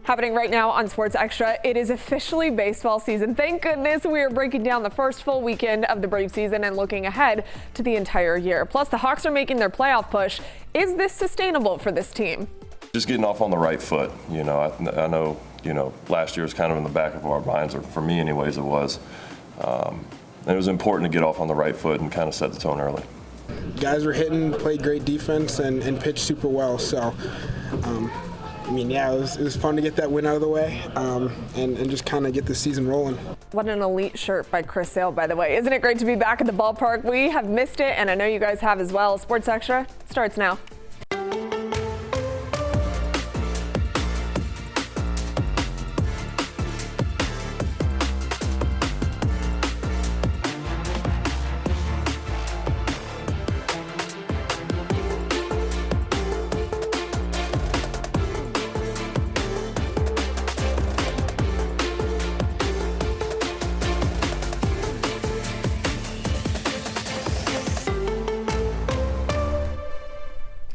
Happening right now on Sports Extra, it is officially baseball season. Thank goodness we are breaking down the first full weekend of the Braves season and looking ahead to the entire year. Plus, the Hawks are making their playoff push. Is this sustainable for this team? Just getting off on the right foot. I know, last year was kind of in the back of our minds, or for me anyways it was. And it was important to get off on the right foot and kind of set the tone early. Guys were hitting, played great defense, and pitched super well. So, it was fun to get that win out of the way and just kind of get the season rolling. What an elite shirt by Chris Sale, by the way. Isn't it great to be back at the ballpark? We have missed it, and I know you guys have as well. Sports Extra starts now.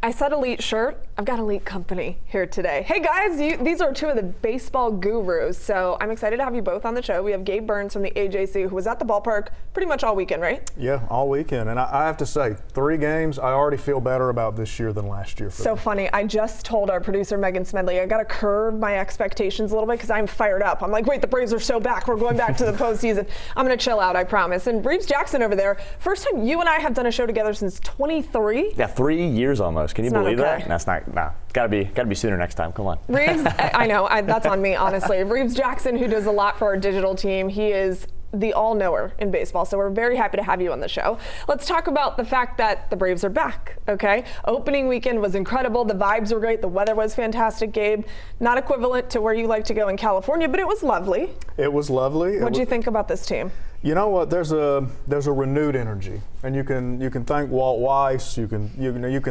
I said elite shirt. I've got elite company here today. Hey guys, these are two of the baseball gurus, so I'm excited to have you both on the show. We have Gabe Burns from the AJC, who was at the ballpark pretty much all weekend, right? Yeah, all weekend. And I have to say, 3 games, I already feel better about this year than last year. So funny. I just told our producer, Megan Smedley, I got to curb my expectations a little bit because I'm fired up. I'm like, wait, the Braves are so back. We're going back to the postseason. I'm going to chill out, I promise. And Reeves Jackson over there, first time you and I have done a show together since 23. Yeah, 3 years almost. Can you believe okay. that? That's not, nah. Gotta be sooner next time. Come on. Reeves, I know, that's on me, honestly. Reeves Jackson, who does a lot for our digital team, he is the all-knower in baseball, so we're very happy to have you on the show. Let's talk about the fact that the Braves are back, okay? Opening weekend was incredible. The vibes were great. The weather was fantastic, Gabe. Not equivalent to where you like to go in California, but it was lovely. It was lovely. What do you think about this team? You know what? There's a renewed energy, and you can thank Walt Weiss. You can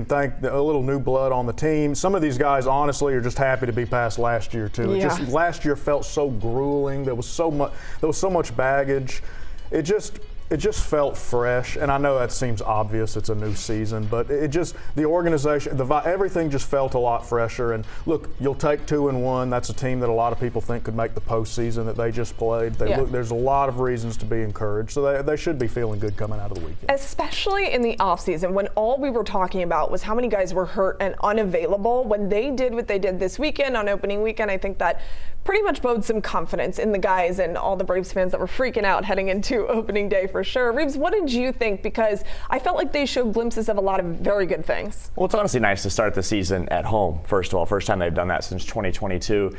thank a little new blood on the team. Some of these guys, honestly, are just happy to be past last year too. Yeah. Just last year felt so grueling. There was so much baggage. It just felt fresh, and I know that seems obvious. It's a new season, but the organization, everything just felt a lot fresher. And look, you'll take 2-1. That's a team that a lot of people think could make the postseason that they just played. There's a lot of reasons to be encouraged, so they should be feeling good coming out of the weekend. Especially in the offseason, when all we were talking about was how many guys were hurt and unavailable. When they did what they did this weekend on opening weekend, I think that pretty much bodes some confidence in the guys and all the Braves fans that were freaking out heading into opening day for sure. Reeves, what did you think? Because I felt like they showed glimpses of a lot of very good things. Well, it's honestly nice to start the season at home, first of all. First time they've done that since 2022.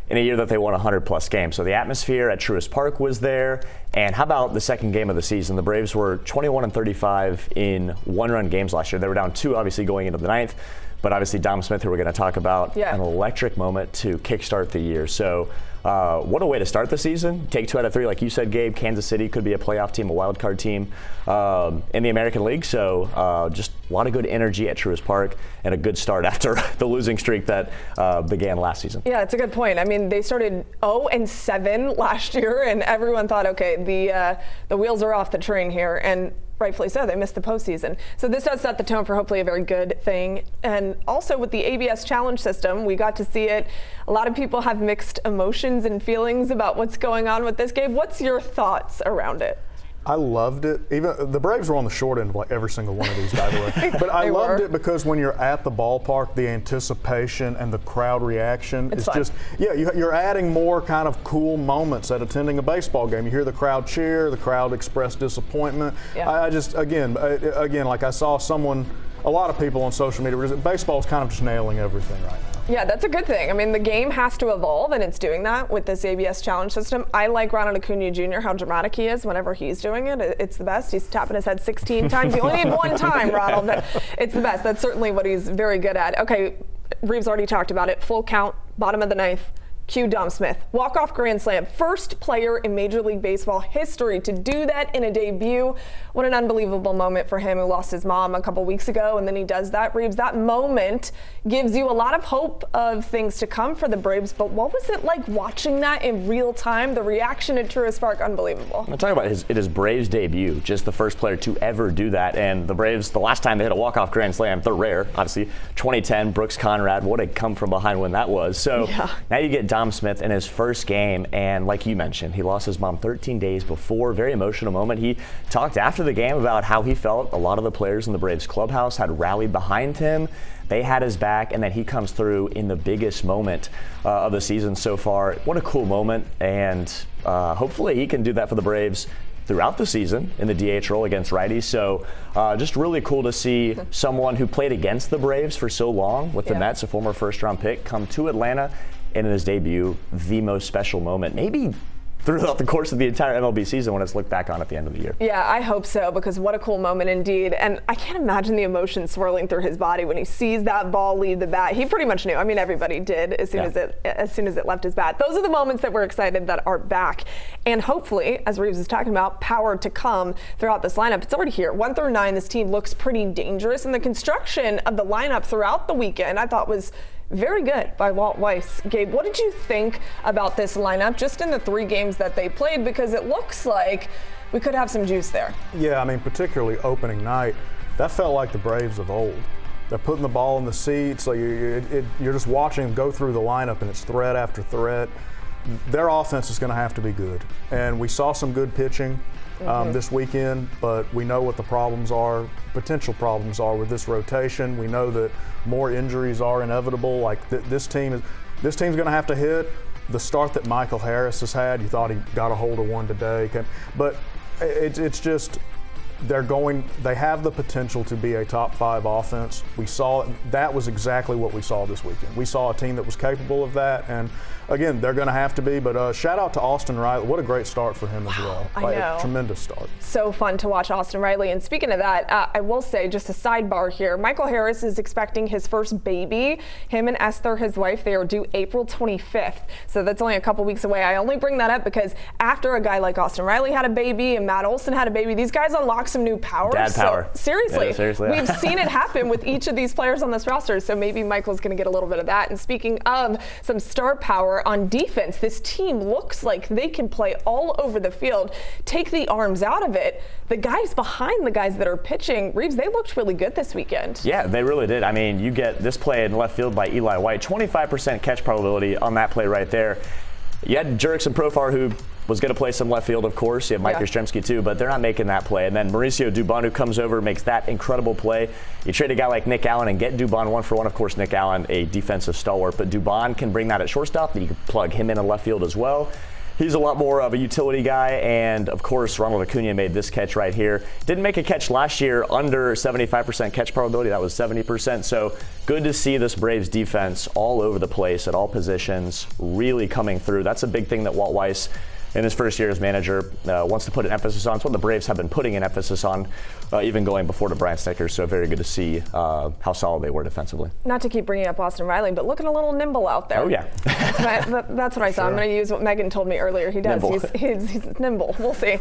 In a year that they won 100-plus games. So the atmosphere at Truist Park was there. And how about the second game of the season? The Braves were 21-35 in one-run games last year. They were down 2, obviously, going into the 9th. But obviously, Dom Smith, who we're going to talk about, an electric moment to kickstart the year. So what a way to start the season. Take 2 out of 3, like you said, Gabe. Kansas City could be a playoff team, a wild card team in the American League. So just a lot of good energy at Truist Park and a good start after the losing streak that began last season. Yeah, it's a good point. I mean, they started 0-7 last year, and everyone thought, okay, the wheels are off the train here. And rightfully so, they missed the postseason. So this does set the tone for hopefully a very good thing. And also with the ABS challenge system, we got to see it. A lot of people have mixed emotions and feelings about what's going on with this game. What's your thoughts around it? I loved it. Even the Braves were on the short end of like every single one of these, by the way. But I loved it because when you're at the ballpark, the anticipation and the crowd reaction is just, you're adding more kind of cool moments at attending a baseball game. You hear the crowd cheer, the crowd express disappointment. Yeah. I just, again, like I saw a lot of people on social media, baseball's kind of just nailing everything right now. Yeah, that's a good thing. I mean, the game has to evolve, and it's doing that with this ABS challenge system. I like Ronald Acuna Jr., how dramatic he is whenever he's doing it. It's the best. He's tapping his head 16 times. You only need one time, Ronald, but it's the best. That's certainly what he's very good at. Okay, Reeves already talked about it. Full count, bottom of the 9th. Cue Dom Smith, walk-off grand slam, first player in Major League Baseball history to do that in a debut. What an unbelievable moment for him, who lost his mom a couple weeks ago, and then he does that. Reeves, that moment gives you a lot of hope of things to come for the Braves, but what was it like watching that in real time? The reaction at Truist Park, unbelievable. I'm talking about his Braves debut, just the first player to ever do that, and the Braves, the last time they hit a walk-off grand slam, they're rare, obviously, 2010, Brooks Conrad, what a come from behind win that was. So now you get Dom Smith in his first game, and like you mentioned, he lost his mom 13 days before. Very emotional moment. He talked after the game about how he felt a lot of the players in the Braves clubhouse had rallied behind him. They had his back, and then he comes through in the biggest moment of the season so far. What a cool moment, and hopefully he can do that for the Braves throughout the season in the DH role against righties. So just really cool to see someone who played against the Braves for so long with the Mets, a former first-round pick, come to Atlanta, and in his debut, the most special moment, maybe throughout the course of the entire MLB season when it's looked back on at the end of the year. Yeah, I hope so, because what a cool moment indeed. And I can't imagine the emotion swirling through his body when he sees that ball leave the bat. He pretty much knew. I mean, everybody did as soon as it left his bat. Those are the moments that we're excited that are back. And hopefully, as Reeves is talking about, power to come throughout this lineup. It's already here. 1 through 9, this team looks pretty dangerous. And the construction of the lineup throughout the weekend, I thought, was very good by Walt Weiss. Gabe, what did you think about this lineup just in the 3 games that they played? Because it looks like we could have some juice there. Yeah, I mean, particularly opening night, that felt like the Braves of old. They're putting the ball in the seats. Like you're just watching them go through the lineup, and it's threat after threat. Their offense is going to have to be good. And we saw some good pitching this weekend, but we know what the problems are, potential problems are with this rotation. We know that more injuries are inevitable. Like this team's going to have to hit. The start that Michael Harris has had, you thought he got a hold of one today, but it's just they have the potential to be a top 5 offense. We saw that was exactly what we saw this weekend. We saw a team that was capable of that, and again, they're going to have to be, but shout out to Austin Riley. What a great start for him as well. I know. A tremendous start. So fun to watch Austin Riley. And speaking of that, I will say, just a sidebar here, Michael Harris is expecting his first baby. Him and Esther, his wife, they are due April 25th. So that's only a couple weeks away. I only bring that up because after a guy like Austin Riley had a baby and Matt Olson had a baby, these guys unlock some new power. Dad power. Seriously. Yeah, seriously. We've seen it happen with each of these players on this roster. So maybe Michael's going to get a little bit of that. And speaking of some star power on defense, this team looks like they can play all over the field. Take the arms out of it. The guys behind the guys that are pitching, Reeves, they looked really good this weekend. Yeah, they really did. I mean, you get this play in left field by Eli White, 25% catch probability on that play right there. You had Jurickson Profar, who was going to play some left field, of course. You have Mike Yastrzemski, too, but they're not making that play. And then Mauricio Dubon, who comes over, makes that incredible play. You trade a guy like Nick Allen and get Dubon 1-for-1. Of course, Nick Allen, a defensive stalwart, but Dubon can bring that at shortstop. Then you can plug him in left field as well. He's a lot more of a utility guy, and of course, Ronald Acuna made this catch right here. Didn't make a catch last year under 75% catch probability. That was 70%. So good to see this Braves defense all over the place at all positions, really coming through. That's a big thing that Walt Weiss, in his first year as manager, wants to put an emphasis on. It's what the Braves have been putting an emphasis on, even going before to Brian Snitker. So very good to see how solid they were defensively. Not to keep bringing up Austin Riley, but looking a little nimble out there. Oh, yeah. That's what I saw. Sure. I'm going to use what Megan told me earlier. He does. Nimble. He's nimble. We'll see.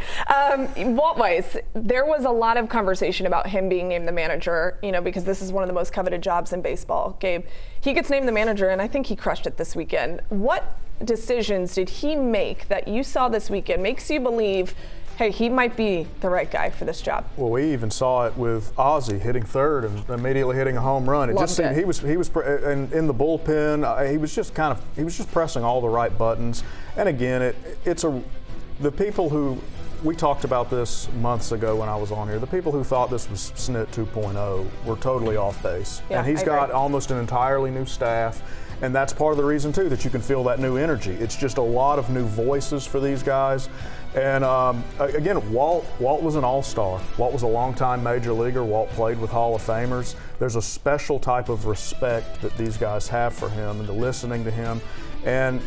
Walt Weiss, there was a lot of conversation about him being named the manager, because this is one of the most coveted jobs in baseball. Gabe, he gets named the manager, and I think he crushed it this weekend. What decisions did he make that you saw this weekend makes you believe, hey, he might be the right guy for this job? Well, we even saw it with Ozzie hitting third and immediately hitting a home run. It just seemed he was and in the bullpen. He was just pressing all the right buttons. And again, the people who we talked about this months ago when I was on here. The people who thought this was SNIT 2.0 were totally off base. Yeah, and he's got almost an entirely new staff. And that's part of the reason, too, that you can feel that new energy. It's just a lot of new voices for these guys. And again, Walt was an all-star. Walt was a longtime major leaguer. Walt played with Hall of Famers. There's a special type of respect that these guys have for him and to listening to him. And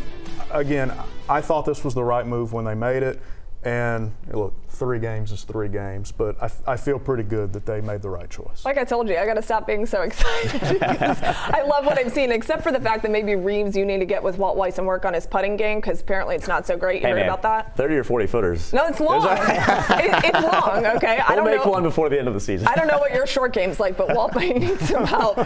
again, I thought this was the right move when they made it. And look, 3 games is 3 games, but I feel pretty good that they made the right choice. Like I told you, I got to stop being so excited. I love what I've seen, except for the fact that maybe Reeves, you need to get with Walt Weiss and work on his putting game, because apparently it's not so great. You heard about that? 30 or 40 footers. No, it's long. It's long, okay? We'll make one before the end of the season. I don't know what your short game's like, but Walt might need some help.